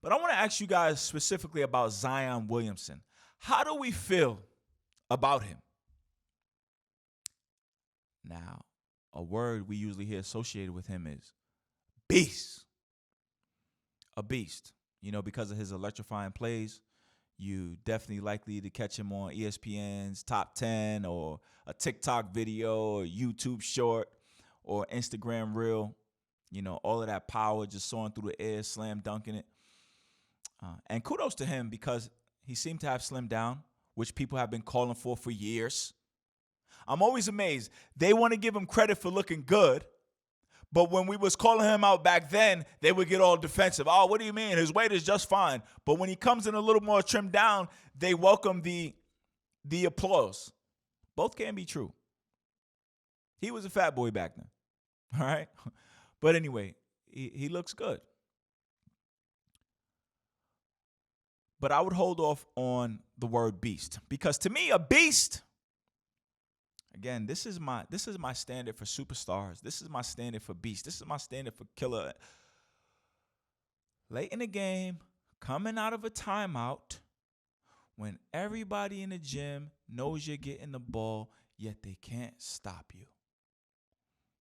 But I want to ask you guys specifically about Zion Williamson. How do we feel about him? Now, a word we usually hear associated with him is beast. A beast. You know, because of his electrifying plays, you definitely likely to catch him on ESPN's Top 10 or a TikTok video or YouTube short or Instagram reel. You know, all of that power just soaring through the air, slam dunking it. And kudos to him because he seemed to have slimmed down, which people have been calling for years. I'm always amazed. They want to give him credit for looking good, but when we was calling him out back then, they would get all defensive. Oh, what do you mean? His weight is just fine. But when he comes in a little more trimmed down, they welcome the applause. Both can be true. He was a fat boy back then, all right? But anyway, he looks good. But I would hold off on the word beast because to me, a beast, again, this is my standard for superstars. This is my standard for beast. This is my standard for killer. Late in the game, coming out of a timeout, when everybody in the gym knows you're getting the ball, yet they can't stop you.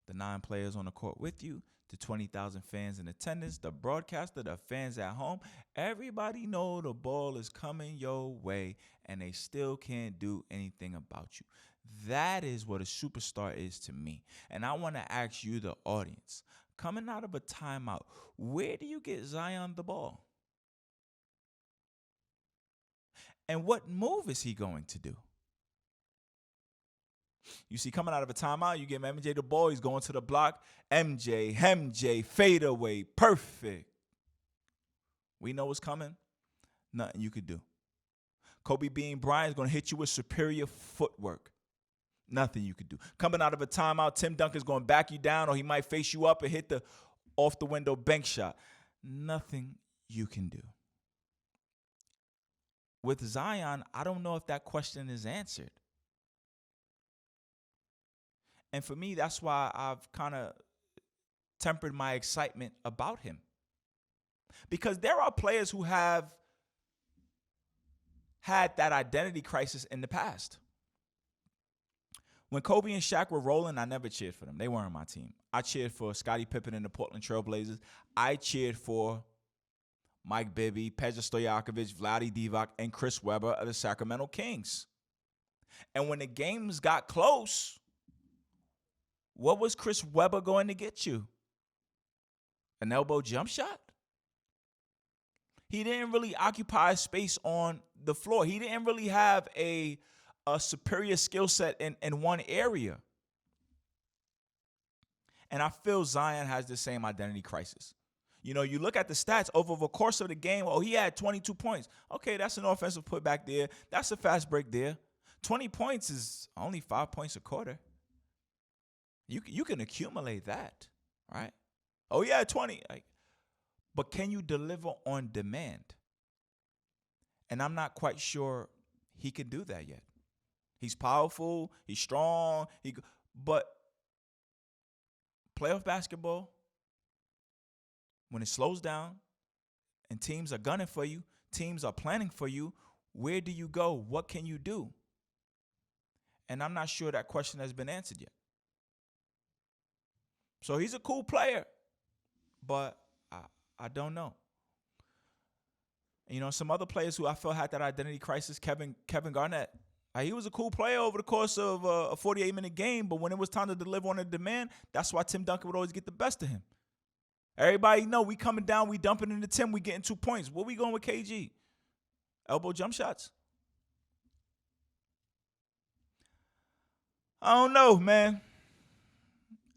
The 9 players on the court with you, the 20,000 fans in attendance, the broadcaster, the fans at home, everybody know the ball is coming your way and they still can't do anything about you. That is what a superstar is to me. And I want to ask you, the audience, coming out of a timeout, where do you get Zion the ball? And what move is he going to do? You see, coming out of a timeout, you give MJ the ball. He's going to the block. MJ, fade away, perfect. We know what's coming. Nothing you could do. Kobe Bean Bryant is going to hit you with superior footwork. Nothing you could do. Coming out of a timeout, Tim Duncan's going to back you down, or he might face you up and hit the off-the-window bank shot. Nothing you can do. With Zion, I don't know if that question is answered. And for me, that's why I've kind of tempered my excitement about him. Because there are players who have had that identity crisis in the past. When Kobe and Shaq were rolling, I never cheered for them. They weren't my team. I cheered for Scottie Pippen and the Portland Trail Blazers. I cheered for Mike Bibby, Peja Stojakovic, Vlade Divac, and Chris Webber of the Sacramento Kings. And when the games got close, what was Chris Webber going to get you? An elbow jump shot? He didn't really occupy space on the floor. He didn't really have a superior skill set in one area. And I feel Zion has the same identity crisis. You know, you look at the stats over the course of the game. Oh, he had 22 points. Okay, that's an offensive putback there. That's a fast break there. 20 points is only 5 points a quarter. You can accumulate that, right? Oh, yeah, 20. But can you deliver on demand? And I'm not quite sure he can do that yet. He's powerful. He's strong. But playoff basketball, when it slows down and teams are gunning for you, teams are planning for you, where do you go? What can you do? And I'm not sure that question has been answered yet. So he's a cool player, but I don't know. You know, some other players who I felt had that identity crisis, Kevin Garnett. He was a cool player over the course of a 48-minute game, but when it was time to deliver on the demand, that's why Tim Duncan would always get the best of him. Everybody know we coming down, we dumping into Tim, we getting 2 points. Where we going with KG? Elbow jump shots? I don't know, man.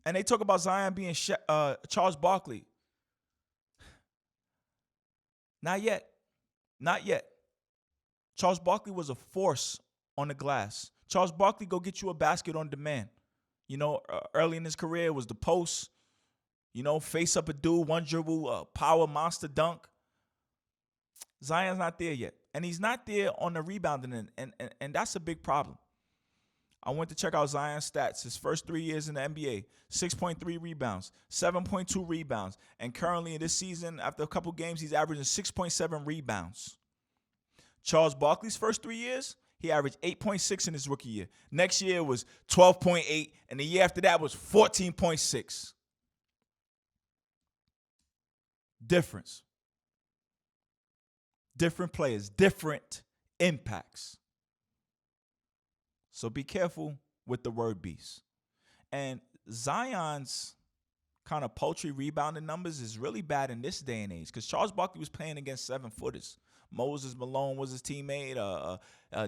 And they talk about Zion being Charles Barkley. Not yet. Not yet. Charles Barkley was a force on the glass. Charles Barkley go get you a basket on demand. You know, early in his career, it was the post. You know, face up a dude, one dribble, power monster dunk. Zion's not there yet. And he's not there on the rebounding end. And that's a big problem. I went to check out Zion's stats. His first 3 years in the NBA, 6.3 rebounds, 7.2 rebounds. And currently in this season, after a couple games, he's averaging 6.7 rebounds. Charles Barkley's first 3 years, he averaged 8.6 in his rookie year. Next year was 12.8, and the year after that was 14.6. Difference. Different players, different impacts. So be careful with the word beast. And Zion's kind of paltry rebounding numbers is really bad in this day and age because Charles Barkley was playing against 7-footers. Moses Malone was his teammate,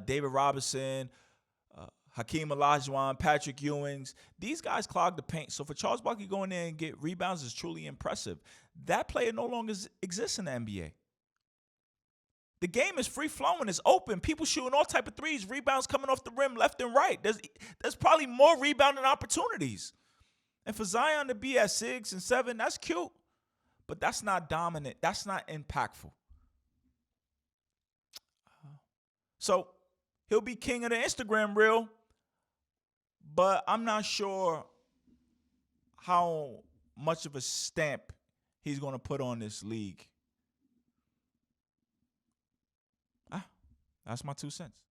David Robinson, Hakeem Olajuwon, Patrick Ewings. These guys clog the paint. So for Charles Barkley going in and get rebounds is truly impressive. That player no longer exists in the NBA. The game is free-flowing. It's open. People shooting all type of threes, rebounds coming off the rim left and right. There's probably more rebounding opportunities. And for Zion to be at 6 and 7, that's cute. But that's not dominant. That's not impactful. So he'll be king of the Instagram reel, but I'm not sure how much of a stamp he's going to put on this league. That's my 2 cents.